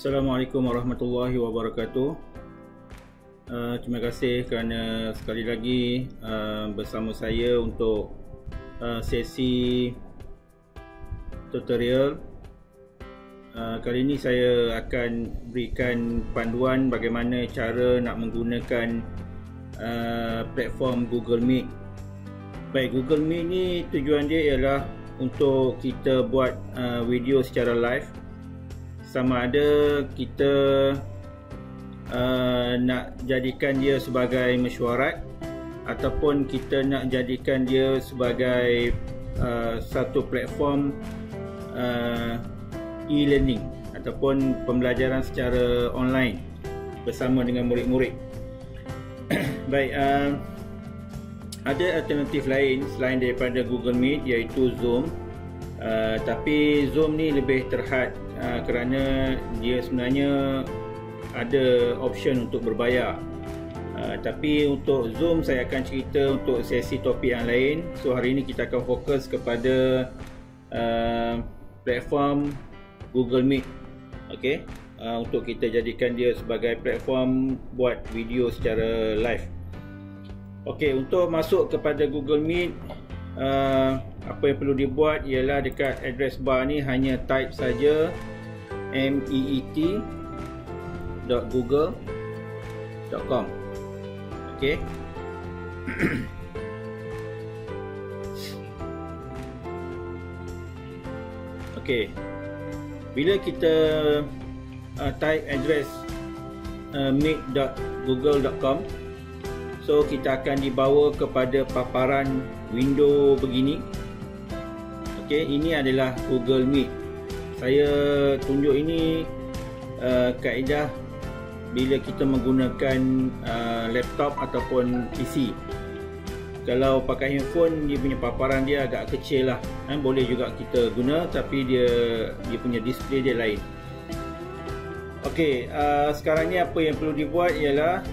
Assalamualaikum warahmatullahi wabarakatuh. Terima kasih kerana sekali lagi bersama saya untuk sesi tutorial. Kali ini saya akan berikan panduan bagaimana cara nak menggunakan platform Google Meet. Baik, Google Meet ni tujuan dia ialah untuk kita buat video secara live. Sama ada kita nak jadikan dia sebagai mesyuarat ataupun kita nak jadikan dia sebagai satu platform e-learning ataupun pembelajaran secara online bersama dengan murid-murid. Baik, ada alternatif lain selain daripada Google Meet, iaitu Zoom. Tapi Zoom ni lebih terhad kerana dia sebenarnya ada option untuk berbayar. Tapi untuk Zoom saya akan cerita untuk sesi topik yang lain. So hari ini kita akan fokus kepada platform Google Meet. Okey, untuk kita jadikan dia sebagai platform buat video secara live. Okey, untuk masuk kepada Google Meet, apa yang perlu dibuat ialah dekat address bar ni hanya type saja meet.google.com. Okey. Okey. Bila kita type address meet.google.com, so kita akan dibawa kepada paparan window begini. Okey, ini adalah Google Meet. Saya tunjuk ini kaedah bila kita menggunakan laptop ataupun PC. Kalau pakai handphone, dia punya paparan dia agak kecil lah, boleh juga kita guna, tapi dia punya display dia lain. Okey, sekarang ni apa yang perlu dibuat ialah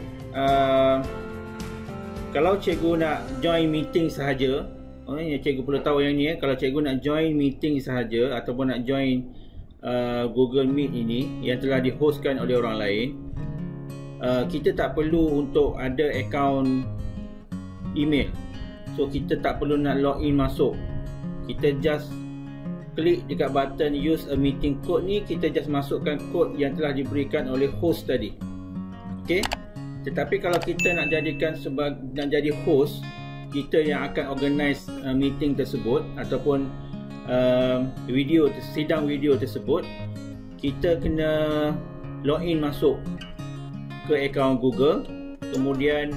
kalau cikgu nak join meeting sahaja, cikgu perlu tahu yang ni, kalau cikgu nak join meeting sahaja ataupun nak join Google Meet ini yang telah dihostkan oleh orang lain, kita tak perlu untuk ada akaun email. So kita tak perlu nak login masuk. Kita just klik dekat button use a meeting code ni, kita just masukkan kod yang telah diberikan oleh host tadi. Okey. Tetapi kalau kita nak jadikan nak jadi host, kita yang akan organize meeting tersebut ataupun sidang video tersebut, kita kena login masuk ke akaun Google. Kemudian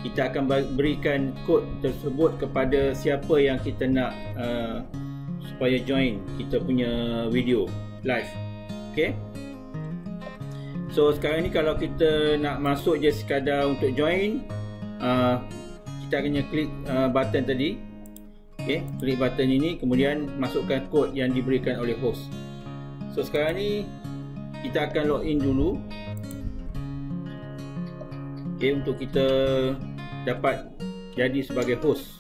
kita akan berikan kod tersebut kepada siapa yang kita nak supaya join kita punya video live. Okey. So sekarang ni kalau kita nak masuk je sekadar untuk join, kita akan klik button tadi. Okey, klik button ini, kemudian masukkan kod yang diberikan oleh host. So sekarang ni kita akan login dulu. Okey, untuk kita dapat jadi sebagai host.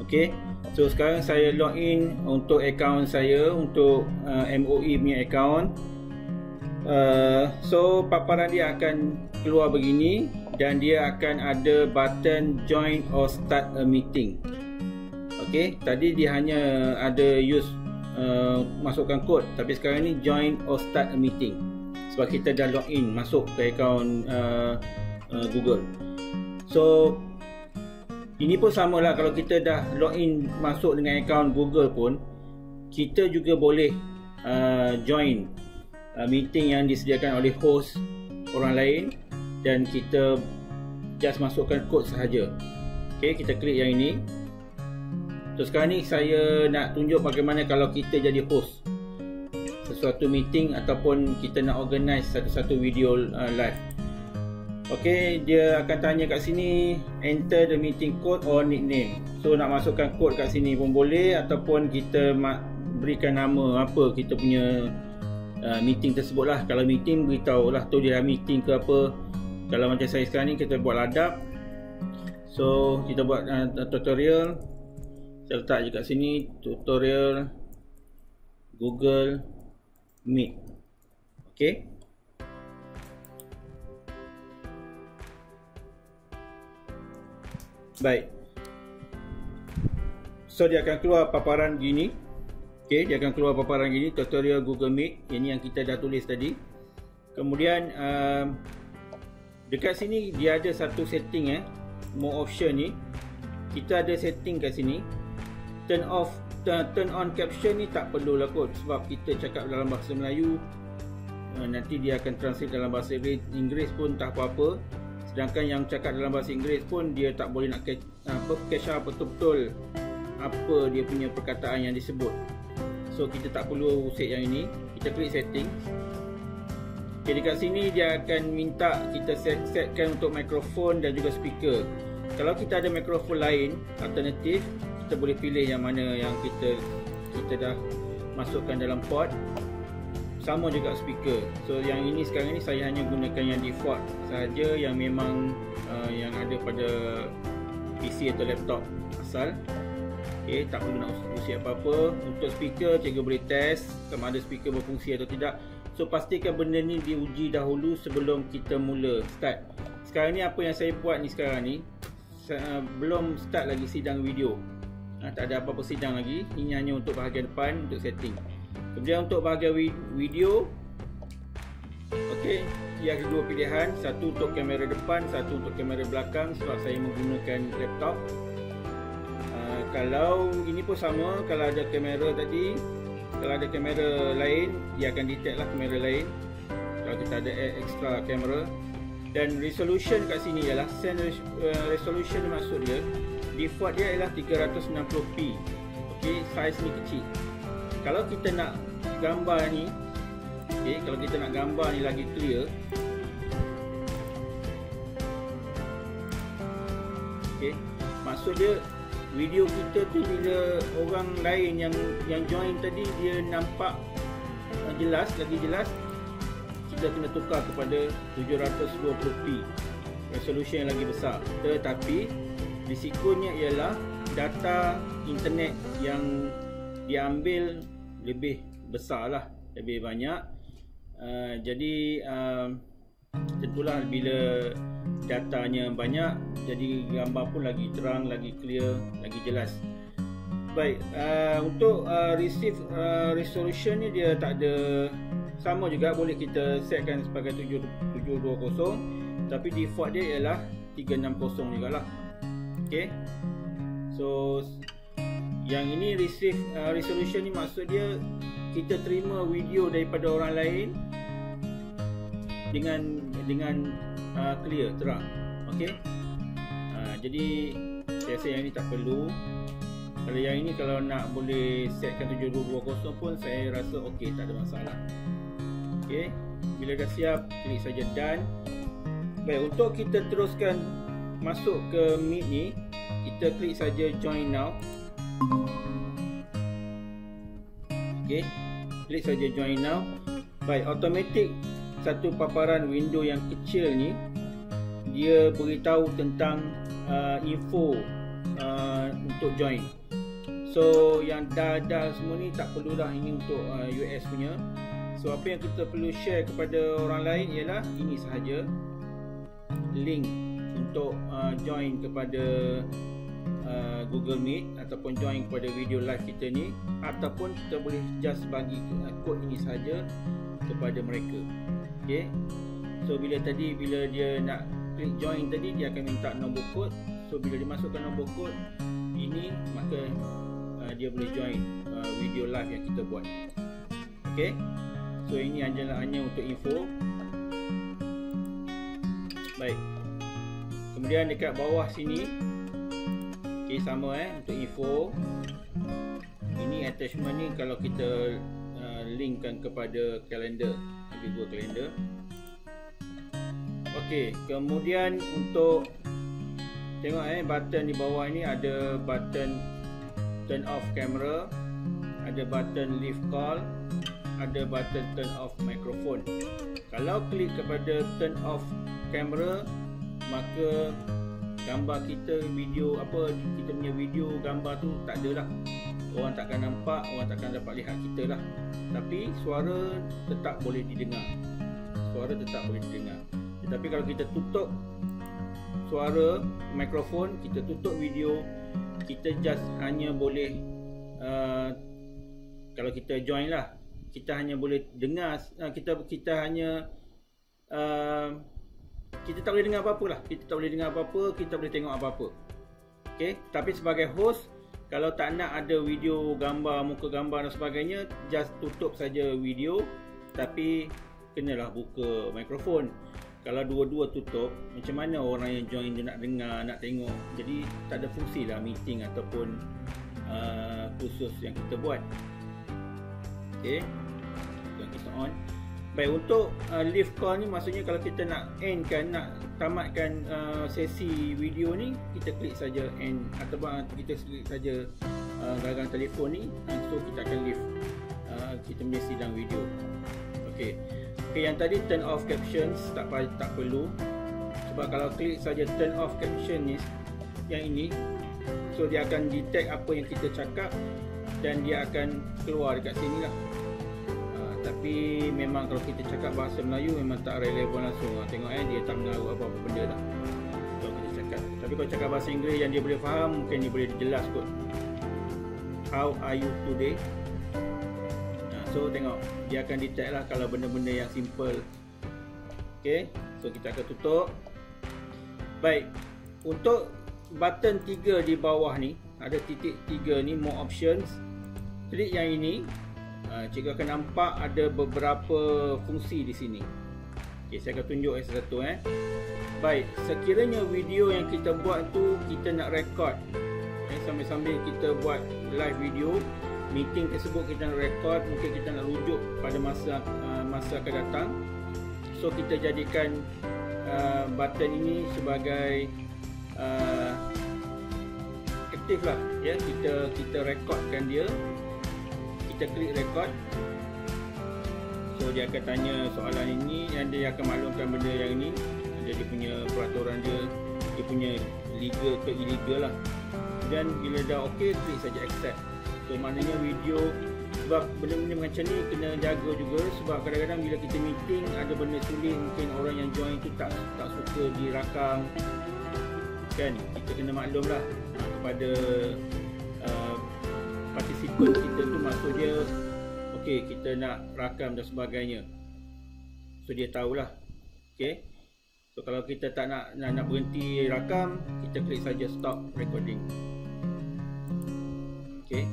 Okey, so sekarang saya login untuk akaun saya, untuk MOE punya akaun. So paparan dia akan keluar begini dan dia akan ada button join or start a meeting. Okey, tadi dia hanya ada use masukkan kod, tapi sekarang ni join or start a meeting sebab kita dah login masuk ke akaun Google. So ini pun sama lah, kalau kita dah login masuk dengan akaun Google pun, kita juga boleh join meeting yang disediakan oleh host orang lain dan kita just masukkan kod sahaja. Okey, kita klik yang ini. So sekarang ni saya nak tunjuk bagaimana kalau kita jadi host sesuatu meeting ataupun kita nak organize satu-satu video live. Okey, dia akan tanya kat sini enter the meeting code or nickname. So nak masukkan kod kat sini pun boleh, ataupun kita berikan nama apa kita punya meeting tersebut lah. Kalau meeting, beritahu lah tu dia meeting ke apa. Kalau macam saya sekarang ni, kita buat ladap. So kita buat tutorial. Saya letak je kat sini, tutorial Google Meet. Okay. Baik. So dia akan keluar paparan gini. Okay, dia akan keluar paparan gini, tutorial Google Meet. Ini yang kita dah tulis tadi. Kemudian dekat sini dia ada satu setting more option ni. Kita ada setting kat sini. Turn on caption ni tak perlulah kot, sebab kita cakap dalam bahasa Melayu. Nanti dia akan translate dalam bahasa Inggeris pun tak apa-apa. Sedangkan yang cakap dalam bahasa Inggeris pun dia tak boleh nak catch up betul-betul apa dia punya perkataan yang disebut. So kita tak perlu set yang ini. Kita klik setting. Okay, dekat sini dia akan minta kita setkan untuk mikrofon dan juga speaker. Kalau kita ada mikrofon lain alternatif, kita boleh pilih yang mana yang kita dah masukkan dalam port. Sama juga speaker. So yang ini sekarang ni saya hanya gunakan yang default sahaja, yang memang yang ada pada PC atau laptop asal. Okay, tak perlu nak usi apa-apa. Untuk speaker, cikgu boleh test sama ada speaker berfungsi atau tidak. So pastikan benda ni diuji dahulu sebelum kita mula start. Sekarang ni apa yang saya buat ni sekarang ni, belum start lagi sidang video. Tak ada apa-apa sidang lagi. Ini hanya untuk bahagian depan untuk setting. Kemudian untuk bahagian video, okey, dia ada dua pilihan, satu untuk kamera depan, satu untuk kamera belakang, sebab saya menggunakan laptop. Kalau ini pun sama, kalau ada kamera tadi, kalau ada kamera lain, dia akan detect lah kamera lain. Kalau kita ada extra kamera. Dan resolution kat sini ialah scene resolution, maksud dia default dia ialah 360p. Okey, size ni kecil. Kalau kita nak gambar ni, okay, kalau kita nak gambar ni lagi clear, okay, maksud dia video kita tu bila orang lain yang join tadi dia nampak jelas, lagi jelas, kita kena tukar kepada 720p, resolution yang lagi besar. Tetapi risikonya ialah data internet yang diambil lebih besar lah, lebih banyak. Jadi tentulah bila datanya banyak, jadi gambar pun lagi terang, lagi clear, lagi jelas. Baik, untuk receive resolution ni dia tak ada, sama juga boleh kita setkan sebagai 720, tapi default dia ialah 360 jugalah. Okay, so yang ini receive resolution ni maksud dia kita terima video daripada orang lain dengan clear, terang. Okey. Jadi saya rasa yang ini tak perlu. Kalau yang ini kalau nak boleh setkan 720 pun saya rasa okey, tak ada masalah. Okey. Bila dah siap, klik saja done. Baik, untuk kita teruskan masuk ke Meet ni, kita klik saja join now. Okey, klik saja join now. Baik, automatic satu paparan window yang kecil ni dia beritahu tentang info untuk join. So yang dah semua ni tak perlu dah, ini untuk US punya. So apa yang kita perlu share kepada orang lain ialah ini sahaja, link untuk join kepada Google Meet ataupun join kepada video live kita ni, ataupun kita boleh just bagi kod ini saja kepada mereka. Okey. So bila dia nak klik join tadi, dia akan minta nombor kod. So bila dia masukkan nombor kod ini, maka dia boleh join video live yang kita buat. Okey. So ini hanya untuk info. Baik. Kemudian dekat bawah sini, okay, sama untuk info. Ini attachment ni kalau kita linkkan kepada kalender, Google Calendar. Okey, kemudian untuk tengok button di bawah ini ada button turn off camera, ada button leave call, ada button turn off microphone. Kalau klik kepada turn off camera, maka gambar kita, video apa, kita punya video gambar tu tak ada lah. Orang takkan nampak, orang takkan dapat lihat kita lah. Tapi suara tetap boleh didengar. Suara tetap boleh didengar. Tetapi kalau kita tutup suara mikrofon, kita tutup video, kita just hanya boleh kalau kita join lah, kita hanya boleh dengar, kita hanya kita tak boleh dengar apa-apa lah. Kita tak boleh dengar apa-apa, kita boleh tengok apa-apa. Okay? Tapi sebagai host, kalau tak nak ada video, gambar, muka gambar dan sebagainya, just tutup saja video. Tapi kenalah buka mikrofon. Kalau dua-dua tutup, macam mana orang yang join dia nak dengar, nak tengok? Jadi tak ada fungsi lah meeting ataupun kursus yang kita buat. Okay, kita on. Baik, untuk leave call ni maksudnya kalau kita nak end kan, nak tamatkan sesi video ni, kita klik saja end ataupun kita klik saja gagang telefon ni, so kita akan leave kita punya sidang video. Okey. Okay, yang tadi turn off captions tak perlu, sebab kalau klik saja turn off caption ni, yang ini, so dia akan detect apa yang kita cakap dan dia akan keluar dekat sini lah. Tapi memang kalau kita cakap bahasa Melayu memang tak relevan langsung. Tengok dia tak mengaruh apa-apa benda lah kalau kita cakap. Tapi kalau cakap bahasa Inggeris yang dia boleh faham, mungkin dia boleh jelas kot. How are you today? So tengok, dia akan detect lah kalau benda-benda yang simple. Okay, so kita akan tutup. Baik, untuk button 3 di bawah ni, ada titik 3 ni, more options. Klik yang ini. Cikgu akan nampak ada beberapa fungsi di sini. Okay, saya akan tunjuk satu-satu. Baik, sekiranya video yang kita buat tu kita nak record, sambil-sambil kita buat live video, meeting tersebut kita nak record, mungkin kita nak rujuk pada masa akan datang. So kita jadikan button ini sebagai aktif lah, ya. Kita recordkan dia. Kita klik record. So dia akan tanya soalan ini dan dia akan maklumkan benda yang ini. Dia punya peraturan dia punya legal ke illegal lah. Dan bila dah ok, klik saja accept. So maknanya video, sebab benda-benda macam ni kena jaga juga, sebab kadang-kadang bila kita meeting ada benda sulit, mungkin orang yang join tu tak suka dirakam kan. Kita kena maklum lah kepada partisipan kita tu, maksud dia okey, kita nak rakam dan sebagainya, so dia tahulah. Okey, so kalau kita tak nak berhenti rakam, kita klik saja stop recording. Okey,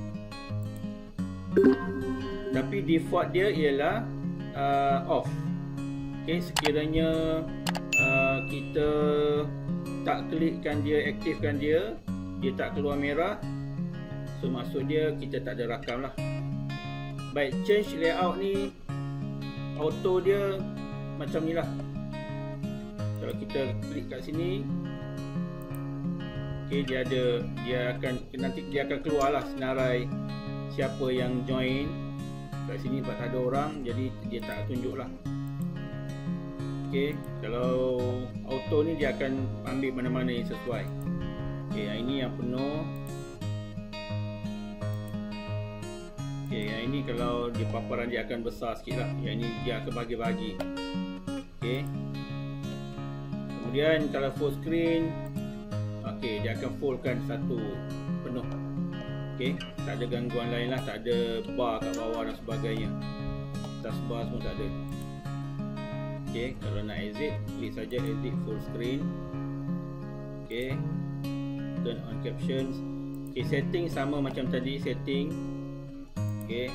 tapi default dia ialah off. Okey, sekiranya kita tak klikkan dia, aktifkan dia, dia tak keluar merah, so maksud dia kita tak ada rakam lah. Baik, change layout ni, auto dia macam ni lah. Kalau kita klik kat sini, okay, dia akan keluar lah senarai siapa yang join kat sini. Sebab tak ada orang, jadi dia tak tunjuk lah. Okay, kalau auto ni dia akan ambil mana-mana yang sesuai. Okay, yang ini yang penuh. Okay, yang ini kalau dia paparan dia akan besar sikit lah. Yang ini dia akan bagi-bagi. Okay, kemudian kalau full screen, okay, dia akan fullkan satu penuh. Okay, tak ada gangguan lain lah, tak ada bar kat bawah dan sebagainya. Taskbar semua tak ada. Okay, kalau nak exit, klik saja exit full screen. Okay, turn on captions. Okay, setting sama macam tadi, setting. Okay,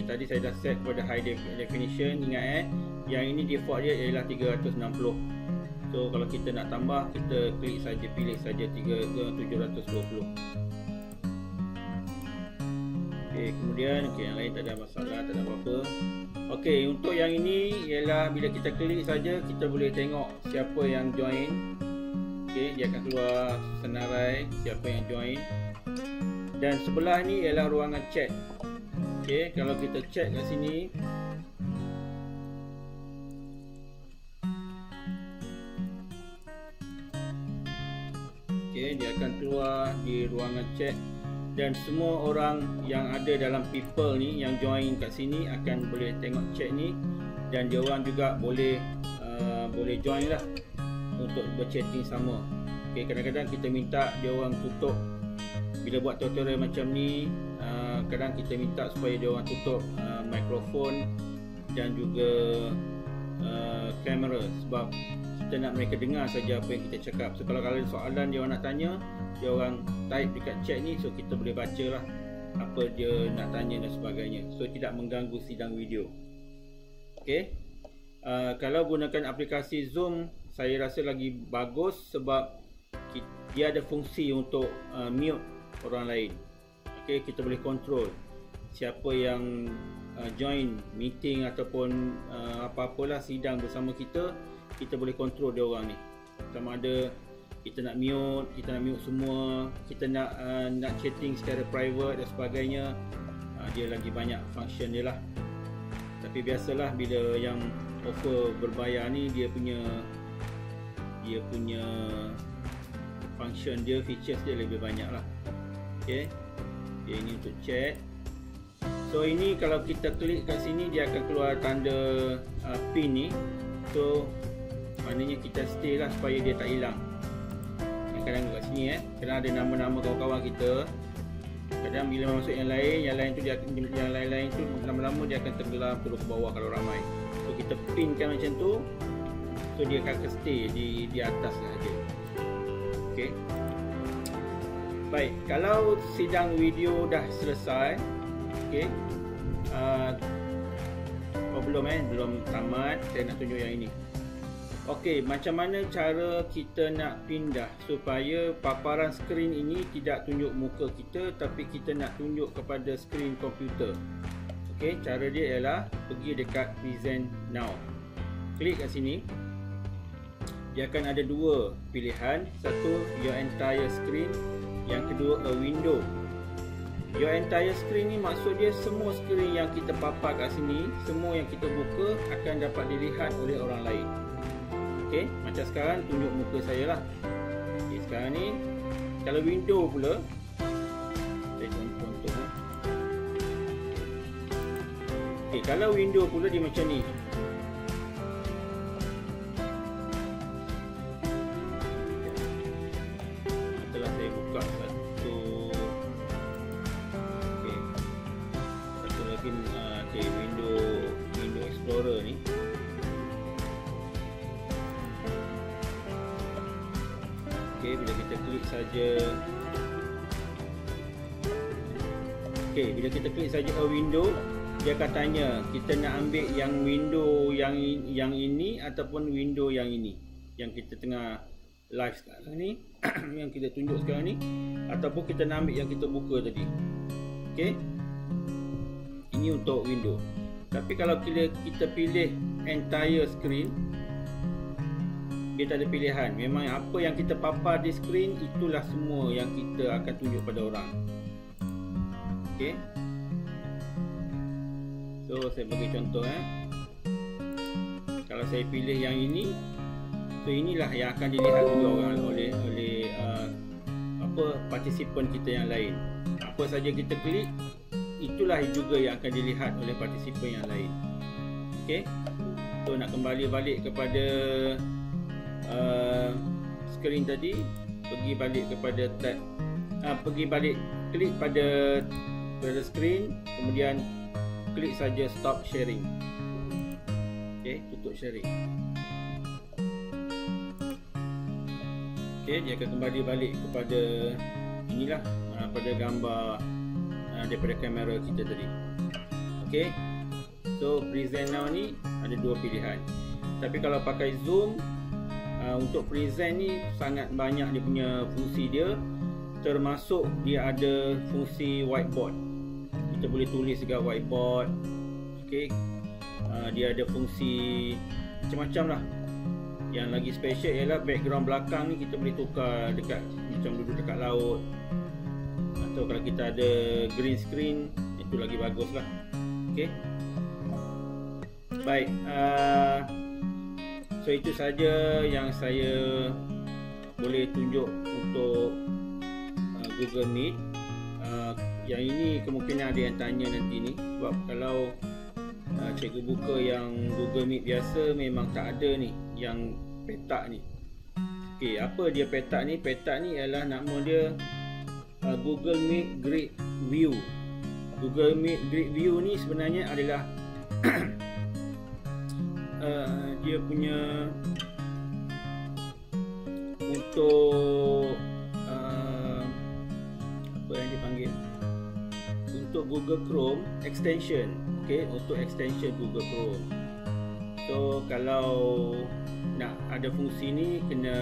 tadi saya dah set kepada high definition. Ingat yang ini default dia ialah 360. So kalau kita nak tambah, kita klik saja, pilih saja 720. Okay, kemudian yang lain tak ada masalah, tak ada apa-apa. Okey, untuk yang ini ialah bila kita klik saja, kita boleh tengok siapa yang join. Okey, dia akan keluar senarai siapa yang join. Dan sebelah ni ialah ruangan chat. Okey, kalau kita chat kat sini, Okey, dia akan keluar di ruangan chat dan semua orang yang ada dalam people ni yang join kat sini akan boleh tengok chat ni, dan dia orang juga boleh join lah untuk berchatting sama. Okey, kadang-kadang kita minta dia orang tutup bila buat tutorial macam ni. Kadang kita minta supaya dia orang tutup mikrofon dan juga kamera, sebab kita nak mereka dengar saja apa yang kita cakap. So kalau ada soalan dia orang nak tanya, dia orang type dekat chat ni, so kita boleh baca lah apa dia nak tanya dan sebagainya. So tidak mengganggu sidang video. Okey, kalau gunakan aplikasi Zoom, saya rasa lagi bagus sebab dia ada fungsi untuk mute orang lain. Okey, kita boleh control siapa yang join meeting ataupun apa-apalah sidang bersama kita. Kita boleh control dia orang ni, sama ada kita nak mute semua, kita nak chatting secara private dan sebagainya. Dia lagi banyak function dia lah. Tapi biasalah bila yang offer berbayar ni, dia punya function dia, features dia lebih banyak lah. Okey, dia ini untuk chat. So ini kalau kita klik kat sini, dia akan keluar tanda pin ni. So maknanya kita stay lah supaya dia tak hilang. Kadang kat sini kadang ada nama-nama kawan-kawan kita. Kadang bila masuk yang lain tu yang lain tu lama-lama dia akan tenggelam turun ke bawah kalau ramai. So kita pinkan macam tu, so dia akan stay di atas saja. Okey. Baik, kalau sidang video dah selesai, okey. Belum tamat, saya nak tunjuk yang ini. Okey, macam mana cara kita nak pindah supaya paparan skrin ini tidak tunjuk muka kita, tapi kita nak tunjuk kepada skrin komputer. Okey, cara dia ialah pergi dekat present now. Klik kat sini. Dia akan ada dua pilihan. Satu, your entire screen. Yang kedua, a window. Your entire screen ni maksud dia semua skrin yang kita papar kat sini, semua yang kita buka akan dapat dilihat oleh orang lain. Okey, macam sekarang tunjuk muka saya lah. Okey, sekarang ni kalau window pula, saya contoh. Okey, kalau window pula dia macam ni. Setelah saya buka satu, okey, satu lagi window Explorer ni. Okey, bila kita klik saja, bila kita klik saja a window, dia akan tanya kita nak ambil yang window yang ini ataupun window yang ini, yang kita tengah live sekarang ni yang kita tunjuk sekarang ni, ataupun kita nak ambil yang kita buka tadi. Okey, ini untuk window. Tapi kalau kita pilih entire screen, dia tak ada pilihan. Memang apa yang kita papar di skrin, itulah semua yang kita akan tunjuk pada orang. Okey. So saya bagi contoh kalau saya pilih yang ini, so inilah yang akan dilihat juga orang oleh partisipan kita yang lain. Apa saja kita klik, itulah juga yang akan dilihat oleh partisipan yang lain. Okey. So nak kembali balik kepada skrin tadi, pergi balik kepada tab, klik pada skrin, kemudian klik saja stop sharing. Okey, tutup sharing. Okey, dia akan kembali balik kepada inilah, pada gambar daripada kamera kita tadi. Okey, so present now ni ada dua pilihan. Tapi kalau pakai Zoom, untuk present ni sangat banyak dia punya fungsi dia, termasuk dia ada fungsi whiteboard. Kita boleh tulis dekat whiteboard. Okey, dia ada fungsi macam-macam lah. Yang lagi special ialah background belakang ni kita boleh tukar dekat, macam duduk dekat laut, atau kalau kita ada green screen, itu lagi bagus lah. Okey, baik, so itu saja yang saya boleh tunjuk untuk Google Meet. Yang ini kemungkinan ada yang tanya nanti ni, sebab kalau cikgu buka yang Google Meet biasa memang tak ada ni yang petak ni. Okey, apa dia petak ni? Petak ni ialah nama dia Google Meet Grid View. Google Meet Grid View ni sebenarnya adalah dia punya untuk apa yang dipanggil, untuk Google Chrome extension. Okey, untuk extension Google Chrome. So kalau nak ada fungsi ni, kena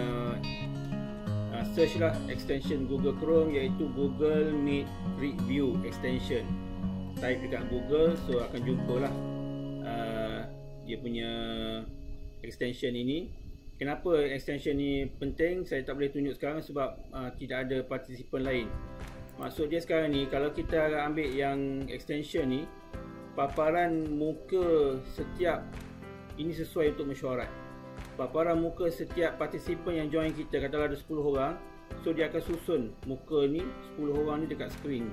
search lah extension Google Chrome, iaitu Google Meet Grid View extension. Type dekat Google, so akan jumpa lah dia punya extension ini. Kenapa extension ni penting saya tak boleh tunjuk sekarang, sebab tidak ada partisipan lain. Maksud dia sekarang ni, kalau kita ambil yang extension ni, paparan muka setiap, ini sesuai untuk mesyuarat, paparan muka setiap partisipan yang join kita, katalah ada 10 orang, so dia akan susun muka ni 10 orang ni dekat skrin,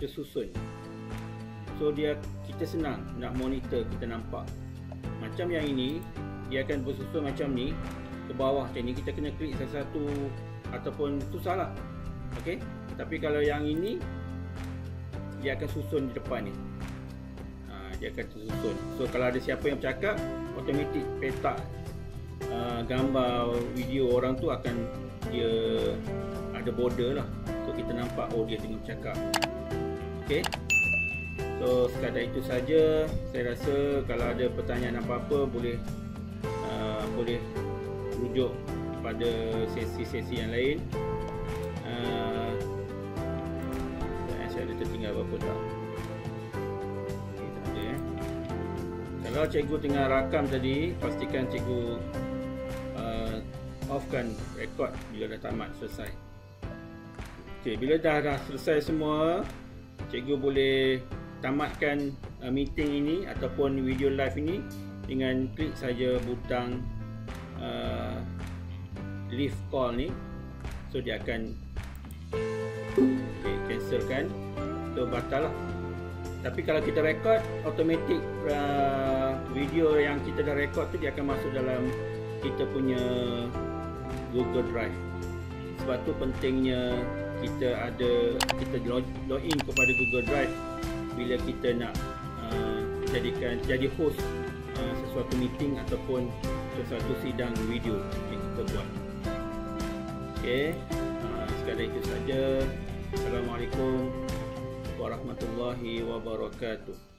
dia susun. So kita senang nak monitor, kita nampak. Macam yang ini, dia akan bersusun macam ni ke bawah macam ni, kita kena klik satu-satu ataupun susah lah. Okey, tapi kalau yang ini dia akan susun di depan ni, dia akan susun. So kalau ada siapa yang bercakap, automatik petak gambar video orang tu akan dia ada border lah, so kita nampak oh dia tengah bercakap. Okey, so sekadar itu saja. Saya rasa kalau ada pertanyaan apa-apa boleh rujuk pada sesi-sesi yang lain. Saya ada tertinggal apa-apa tak? Okay, tak ada Kalau cikgu tengah rakam tadi, pastikan cikgu offkan rekod bila dah tamat, selesai. Okay, bila dah selesai semua, cikgu boleh tamatkan meeting ini ataupun video live ini dengan klik saja butang leave call ni. So dia akan cancelkan, so batal lah. Tapi kalau kita record, automatik video yang kita dah record tu dia akan masuk dalam kita punya Google Drive. Sebab tu pentingnya kita login kepada Google Drive bila kita nak jadi host sesuatu meeting ataupun sesuatu sidang video yang kita buat. Okey, sekadar itu saja. Assalamualaikum warahmatullahi wabarakatuh.